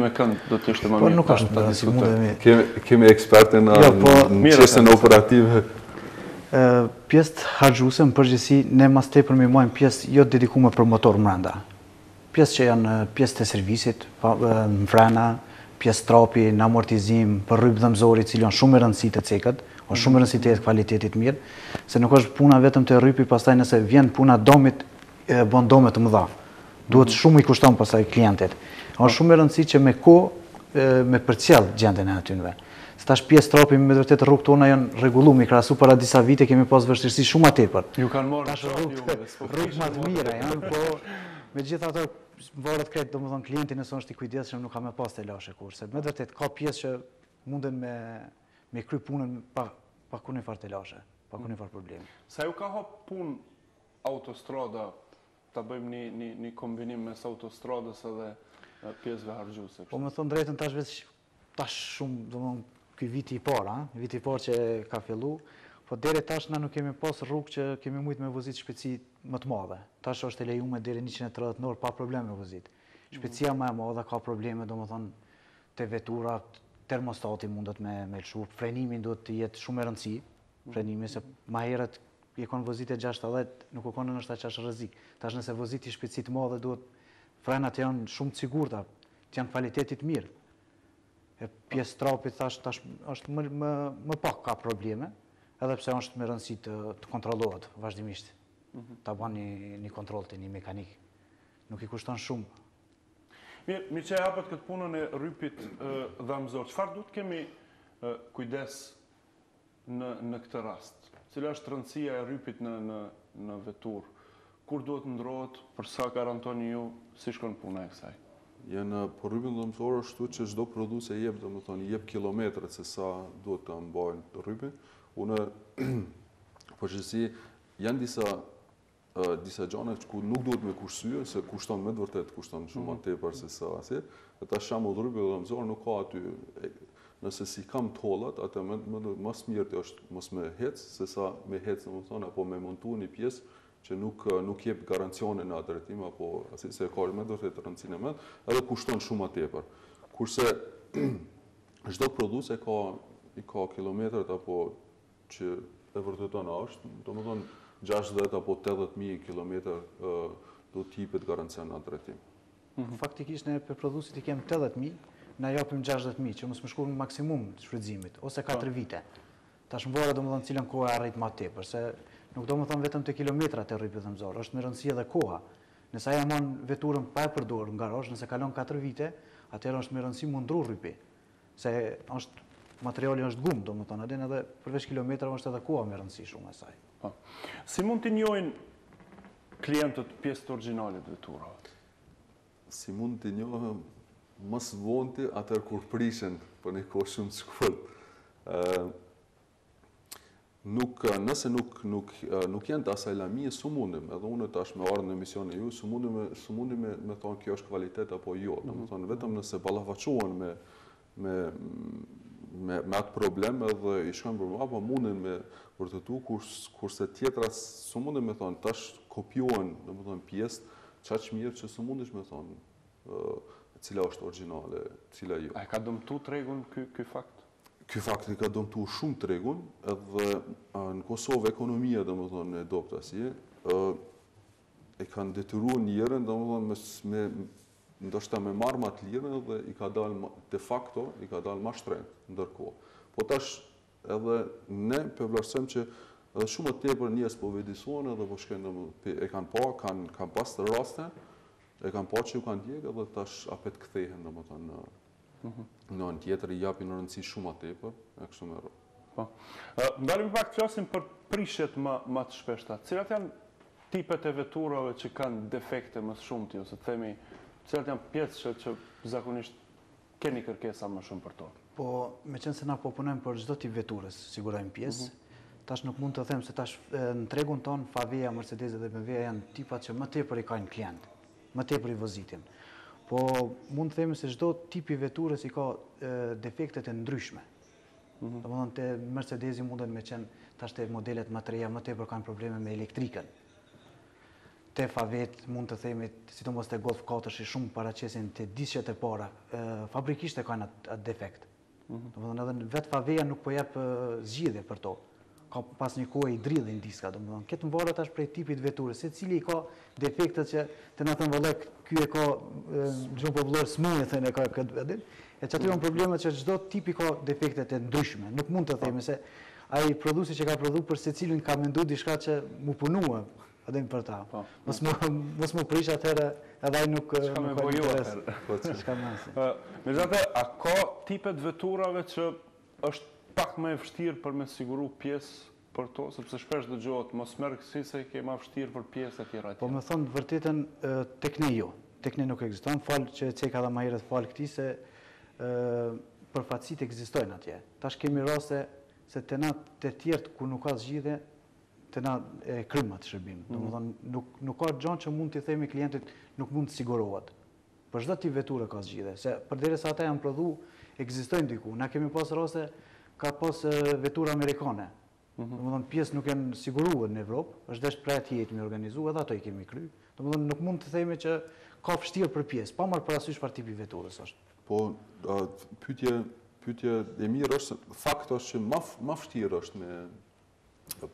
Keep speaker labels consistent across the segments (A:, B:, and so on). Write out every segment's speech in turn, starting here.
A: Me kënd do të ishte më
B: Po
A: mirë.
B: nuk është më si mundemi.
C: Kemi ekspertë në qesën operative.
B: Pjesë harxhuese në përgjithësi ne mas tepër më marrim pjesë jo dedikuar për motor brenda. Pjesë që janë pjesë të servisit, frena, pjesë trapi, në amortizim, për rryp dhëmzori, cili janë shumë e rëndësishme të cekët, është shumë e rëndësishme të kvalitetit mirë, se nuk është puna vetëm të rrypi, pastaj nëse vjen puna domit, bën dome të mëdha. Duhet shumë i kushton pastaj klientit. Është shumë e rëndësishme që me kohë me përcjell gjendjen e atynve. Se tash pjesë trapi me vërtet rrugët tona janë rregulluar, krahasu para disa vite kemi pas vështirësi shumë më tepër.
A: Ju kanë marrë
B: tash rrugë më të mira janë, po megjithatë varet krejt domethënë klienti nëse është i kujdesshëm nuk ka më pas të lashe kurse. Me vërtet ka pjesë që munden me kry punën pa kurrë fare të lashe, pa kurrë fare problemi.
A: Sa ju ka hap punë autostrada, ta bëjmë një kombinim mes autostradës edhe pjesëve harxhuese.
B: Po më thon drejtën tash shumë domethënë ky viti i parë që ka fillu, po deri tash na nuk kemi pas rrugë që kemi mujt me vozit shpejtësi më të madhe. Tash është e lejuar deri 130 orë pa probleme me vozit. Shpejtësia më e madhe ka probleme domethënë te veturat, termostati mundet me lëshu, frenimi duhet të jetë shumë e rëndësishëm, frenimi se më herët i kanë vozite 60, nuk u kanë ndoshta çash rrezik. Tash nëse voziti shpejtësi të madhe duhet frenat janë shumë të sigurta, të janë kvaliteti të mirë. Pjesë trapit tash është më pak ka probleme, edhe pse është me rëndësi të kontrollohet vazhdimisht. Ta bën një kontroll të një mekanik. Nuk i kushton shumë.
A: Mirë, mi që e hapët këtë punën e rrypit dhëmzor, çfarë duhet kemi kujdes në këtë rast? Cila është rëndësia e rrypit në vetur? Kur duhet ndrohet, për sa garantoni ju, si shkon puna e kësaj?
C: Janë për rrypin dhëmzor është që çdo prodhues jep jep kilometrat se sa duhet të mbajnë rrypin. Unë përgjithësi janë disa gjëra që nuk duhet me kursye, se kushton me të vërtet kushton shumë më tepër se sa asaj. Ata shembull rrypi dhëmzor nuk ka aty. Nëse si kam tollat, atë më mirë është mos me hec se sa me hec domethënë apo me montu një pjesë që nuk jep garancione në atë drejtim apo asaj se ka më vërtet rëndësinë më, edhe kushton shumë më tepër. Kurse çdo prodhues ka kilometrat apo që e vërteton është, domethënë 60 apo 80.000 kilometër do të jepet garancion në atë drejtim.
B: Faktikisht ne për prodhuesit i kemi 80.000, na japim 60.000 që mos më shkon maksimum të shfrytëzimit ose 4 vite. Tash më varet domethënë cilën kohë arrit më tepër, se nuk do më thonë vetëm të kilometrat e rrypit dhëmzor, është me rëndësi edhe koha. Nëse aja mon veturën pa e përdorur nga garazh, nëse kalon 4 vite, atëherë është me rëndësi mu ndru rrypi. Se materiali është gumë, do më thonë, edhe përveç kilometrave është edhe koha me rëndësi shumë e saj.
A: Si mund të njohin klientët pjesët originalit veturave?
C: Si mund të njohin mos vonti atëherë kur prishen për një kohë shumë të shkurtër. Nëse nuk janë të asaj lamie, su mundim, edhe unë tash me ardhur në emisionin ju, su mundim me thonë kjo është kvalitet apo jo. Domethënë vetëm nëse ballafaqohen me atë problem edhe i shkojnë për më, apo mundin me vërtetu, kurse tjetra su mundim me thonë tash kopiohen, domethënë pjesë çaq mirë që su mundish me thonë cila është origjinale, cila jo.
A: A e ka dëmtu tregun ky fakt?
C: Ky fakt i ka dëmtu shumë tregun, edhe në Kosovë ekonomia domethënë e dobët asaj, e kanë detyruar njerën domethënë ndoshta me marrë më të lirën dhe i ka dalë de facto i ka dalë më shtrenjtë ndërkohë. Po tash edhe ne përvlerësojmë që edhe shumë të tepër njerëz po vëdësohen edhe po shkojnë e kanë pas të raste, e kanë pa që u kanë djegë edhe tash apet kthehen domethënë në anë tjetër i japin rëndësi shumë më tepër, e kështu me radhë.
A: Po. Ndalim pak të flasim për prishjet më të shpeshta. Cilat janë tipet e veturave që kanë defekte më shumti, ose të themi, cilat janë pjesë që zakonisht keni kërkesa më shumë për to?
B: Po, meqense na po punojmë për çdo tip veturës, sigurojmë pjesë. Tash nuk mund të them se tash në tregun ton Favea, Mercedes dhe BMW janë tipat që më tepër i kanë klient, më tepër i vozitin. Po mund të themi se çdo tip i veturës i ka defektet e ndryshme. Domethënë te Mercedesi mundet me qenë tash te modelet më të reja më tepër kanë probleme me elektrikën. te favet, mund të themi, sidomos te Golf 4 shumë paraqesin te disqet e para, fabrikisht e kanë atë defekt. Domethënë edhe vetë faveja nuk po jep zgjidhje për to. Ka pas një kohë i dridhin diska, domethënë. Këtë më varet tash prej tipit veturës, secili ka defektet që të na thënë vallë ky e ka gjuhën popullore smuje thënë e ka këtë vendin. E që aty janë problemet që çdo tipi ka defektet e ndryshme. Nuk mund të themi se ai prodhuesi që ka prodhu për secilin ka menduar diçka që mu punua edhe për ta. Mos mu prish atëherë edhe ai nuk ka interes. Çka më.
A: Megjithatë, a ka tipet veturave që është pak më e vështirë për me siguru pjesë për to, sepse shpesh dëgjohet mos merr si se ke më vështirë për pjesë e tjera.
B: Po më thon vërtetën tek ne jo. Tek ne nuk ekziston. Fal që ceka dha më herët fal këtij se përfaqësitë ekzistojnë atje. Tash kemi raste se te na të tjerë ku nuk ka zgjidhje të na e krym atë shërbim. Domethënë nuk ka gjë që mund t'i themi klientit nuk mund të sigurohet. Për çdo tip veture ka zgjidhje, se përderisa ata janë prodhu, ekzistojnë diku. Na kemi pas raste ka pas vetura amerikane. Domethënë pjesë nuk janë siguruar në Evropë, është desh pra të jetë me organizu, edhe ato i kemi kry. Domethënë nuk mund të themi që ka vështirë për pjesë, pa marrë parasysh çfarë tipi veturës është.
C: Po pyetje e mirë është fakt është që më vështirë është me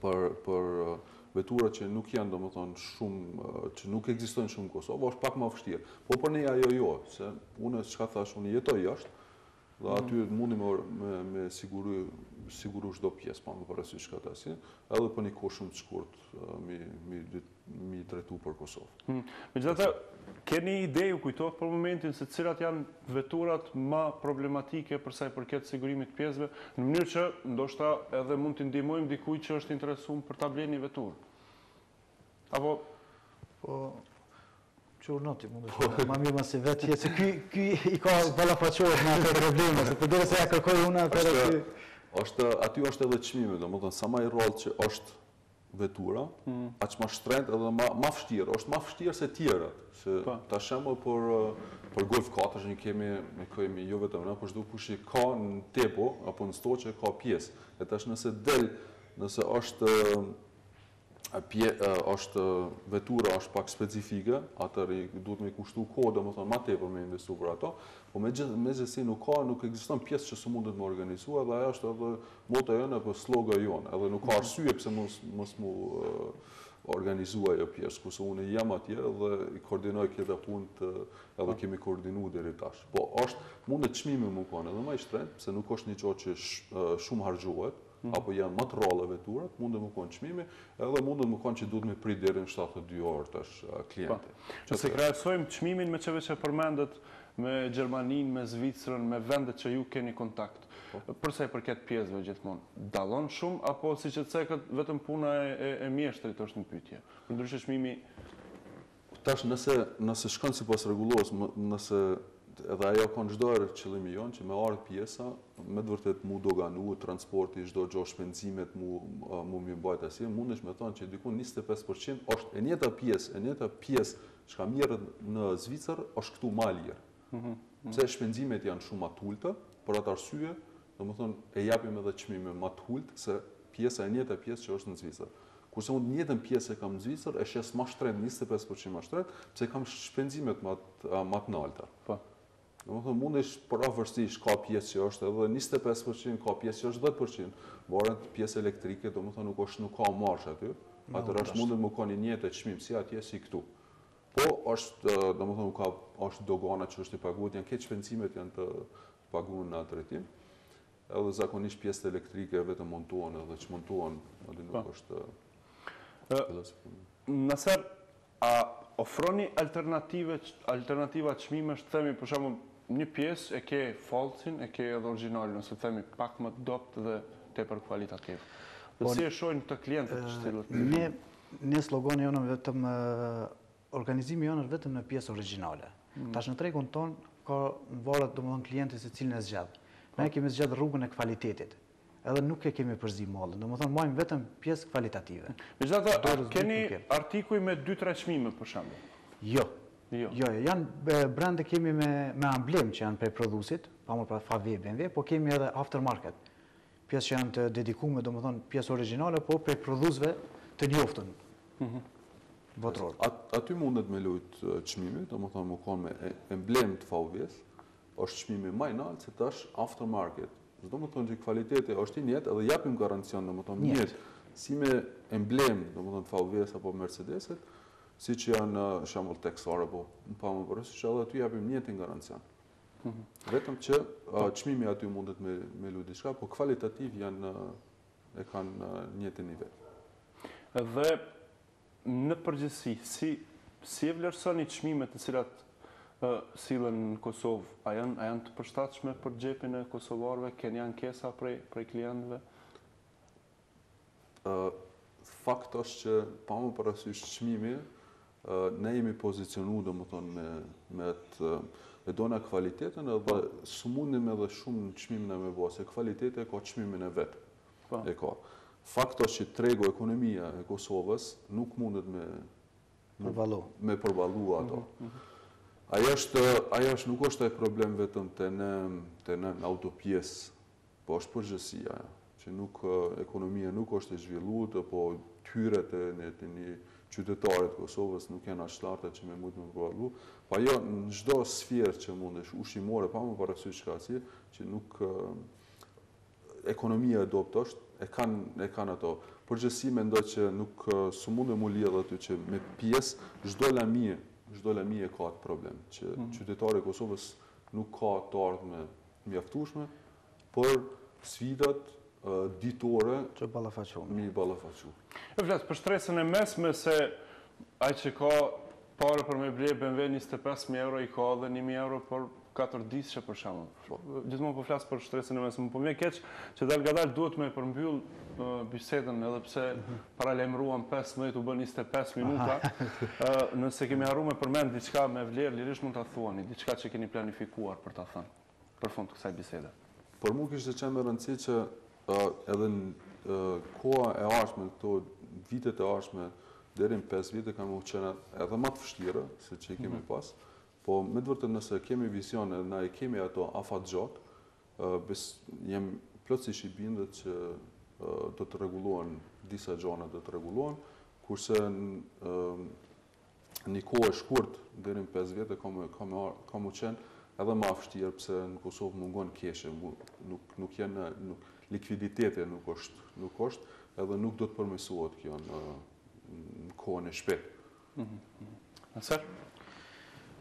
C: për vetura që nuk janë domethënë shumë që nuk ekzistojnë shumë në Kosovë, është pak më vështirë. Po për ne ajo jo, se unë çka thash, unë jetoj jashtë dhe aty mundi me siguru çdo pjesë, pa më parasysh çka tash, edhe për një kohë shumë të shkurtë mi drejtu për Kosovë.
A: Megjithatë, keni ide u kujtohet për momentin se cilat janë veturat më problematike për sa i përket sigurimit të pjesëve, në mënyrë që ndoshta edhe mund të ndihmojmë dikujt që është interesuar për ta blerë një veturë. Apo
B: Qurnoti, mund të thënë, ma mirë ma si vetë jetë, se ky i ka ballafaqohet me ato probleme, se përderisa ja kërkoj unë atëherë ky.
C: Aty është edhe çmimi, domethënë sa më i rrallë që është vetura, aq më shtrenjtë edhe më vështirë, është më vështirë se tjerat. Se tash shembull për Golf 4 kemi jo vetëm na, por çdo kush i ka në tepo apo në stoqe ka pjesë. E tash nëse është vetura është pak specifike, atëri duhet me kushtu kohë, domethënë më tepër me investu për ato, po megjithëse nuk ekziston pjesë që mundet me organizua, dhe ajo është edhe moto jonë apo sloga jonë, edhe nuk ka arsye pse mos mu organizua ajo pjesë, kurse unë jam atje dhe i koordinoj këtë punë edhe kemi koordinuar deri tash. Po mundet çmimi më konë edhe më i shtrenjtë, pse nuk është një gjë që shumë harxhohet, apo janë më të rralla veturat, mundet më konë çmimi, edhe mundet më konë që duhet me prit deri në 72 orë tash klienti.
A: Nëse krahasojmë çmimin me çeve që përmendet me Gjermaninë, me Zvicrën, me vendet që ju keni kontakt, për sa i përket pjesëve gjithmonë, dallon shumë apo siç e cekët vetëm puna e mjeshtrit është në pyetje? Përndryshe çmimi
C: tash nëse shkon sipas rregullos, nëse edhe ajo ka çdo herë qëllimi jon që me ardh pjesa, me të vërtet mu doganu, transporti, çdo gjë, shpenzimet mu mi mbajt asaj, mundesh me thonë që diku 25% është e njëjta pjesë që ka mirë në Zvicër është këtu më e lirë. Pse shpenzimet janë shumë më të ulta, për atë arsye, domethënë e japim edhe çmime më të ultë se pjesa e njëjta pjesë që është në Zvicër. Kurse unë njëtën pjesë e kam në Zvicër, e shes më shtrenjtë, 25% më shtrenjtë, pse kam shpenzimet më të larta. Domethënë mundesh për afërsisht ka pjesë që është edhe 25%, ka pjesë që është 10%. Varet pjesë elektrike, domethënë nuk ka marsh aty. Atëherë mundet më kanë një njëjtë çmim si atje si këtu. Po është domethënë është dogana që është i paguar, janë këtë shpenzimet janë të paguar në atë drejtim. Edhe zakonisht pjesët elektrike vetëm montohen edhe çmontohen, aty nuk është
A: Nëse a ofroni alternativa çmimesh, themi për shembull një pjesë e ke falcin, e ke edhe origjinalin, ose themi pak më të dobët dhe tepër kualitativ. Dhe si e shohin të klientët shtilët?
B: Ne slogoni jonë vetëm organizimi jonë është vetëm në pjesë origjinale. Tash në tregun ton ka varet domethënë klienti se cilën e zgjat. Ne kemi zgjat rrugën e kvalitetit. Edhe nuk e kemi përzi mallën, domethënë marrim vetëm pjesë kvalitative.
A: Megjithatë, keni artikuj me 2-3 çmime për shembull?
B: Jo, janë brende kemi me amblem që janë prej prodhuesit, pra Favi, BMW, po kemi edhe aftermarket. Pjesë që janë të dedikuar, domethënë pjesë origjinale, po prej prodhuesve të njoftën. botror.
C: Aty mundet me lujt çmimi, domethënë më konë me emblem të VW-s, është çmimi më i lartë se tash aftermarket. Domethënë që kvaliteti është i njëjtë edhe japim garancion domethënë njëjtë si me emblem domethënë VW-s apo Mercedesit, siç janë shembull Texar apo pa më përës, që edhe aty japim njëjtin garancion. Vetëm që çmimi aty mundet me lujt diçka, po kvalitativ janë e kanë njëjtin nivel.
A: Dhe në përgjithësi, si e vlerësoni çmimet të cilat sillen në Kosovë? A janë të përshtatshme për xhepin e kosovarëve? Janë ankesa prej klientëve?
C: Fakt është që pa më parasysh çmimi, ne jemi pozicionu domethënë me dona kvalitetën edhe s'mundim edhe shumë çmimin e me bë, se kvaliteti ka çmimin e vet. E ka. Fakt është që tregu, ekonomia e Kosovës nuk mundet me përballu ato. Ajo nuk është ai problem vetëm te në autopjesë, po është përgjithësia, që ekonomia nuk është e zhvilluar, po tyret e një qytetarët e Kosovës nuk janë aq larta që me mund me përballu. Pa jo, në çdo sferë që mundesh, ushqimore, pa më parasysh çka si, që nuk ekonomia e dopt është, e kanë ato. Përgjithësi mendoj që nuk s'u mundem u lidh aty që me pjesë çdo lami e ka atë problem, që qytetari i Kosovës nuk ka të ardhmë mjaftueshme, por sfidat ditore
B: që ballafaqohen.
C: Mi ballafaqu.
A: E flas për shtresën e mesme se ai që ka parë për me ble BMW 25.000 euro i ka edhe 1.000 euro për 4 ditëshe për shembull. Gjithmonë po flas për shtresën e mesme, po më keq që dalgadal duhet me përmbyll bisedën edhe pse paralajmëruam 15 u bën 25 minuta. Nëse kemi harruar me përmend diçka me vlerë, lirisht mund ta thuani, diçka që keni planifikuar për ta thënë për fund të kësaj bisede.
C: Por mu kishte qenë me rëndësi që edhe në koha e ardhshme, këto vitet e ardhshme deri në 5 vite kanë qenë edhe më të vështira se që i kemi pas. Po me të vërtetë nëse kemi vizion edhe na i kemi ato afatgjat, jem plotësisht i bindur që do të rregullohen disa gjëra, do të rregullohen, kurse në një kohë shkurt deri në 5 vite ka më qenë edhe më vështirë pse në Kosovë mungon keshë, nuk janë likviditeti nuk është, edhe nuk do të përmirësohet kjo në kohën e shpejtë.
A: Nëse?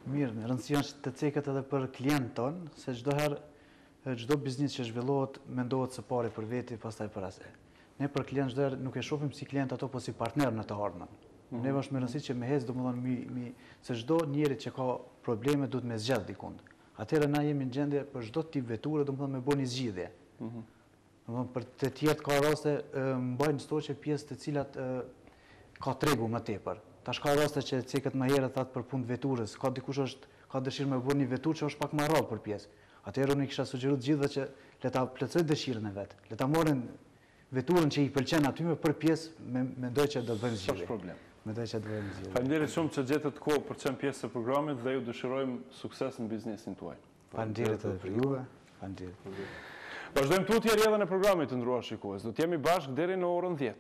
B: Mirë, rëndësia është të ceket edhe për klientë tonë, se çdo biznes që zhvillohet mendohet së pari për veti, pastaj për asaj. Ne për klientë çdo herë nuk e shohim si klient ato, po si partner në të ardhmen. Ne është me rëndësi që me ecë domethënë se çdo njeri që ka probleme duhet me zgjat dikund. Atëherë na jemi në gjendje për çdo tip veture domethënë me bëni zgjidhje. Domethënë për të tjerë ka raste mbajnë stoqe pjesë të cilat ka tregu më tepër. Tash ka raste që ceket më herët thatë për punë veturës, ka dikush ka dëshirë me bëni një veturë që është pak më rrallë për pjesë. Atëherë unë kisha sugjeruar të gjithëve që le ta plotësojnë dëshirën e vet. Le ta marrin veturën që i pëlqen aty me për pjesë, mendoj që do bëjmë zgjidhje.
A: S'ka problem.
B: Mendoj që do bëjmë zgjidhje.
A: Faleminderit shumë që gjetët kohë për të qenë pjesë e programit dhe ju dëshirojmë sukses në biznesin tuaj.
B: Faleminderit edhe për juve. Faleminderit.
A: Vazhdojmë tutje rrjedhën e programit të nderuar shikues. Do të jemi bashkë deri në orën 10.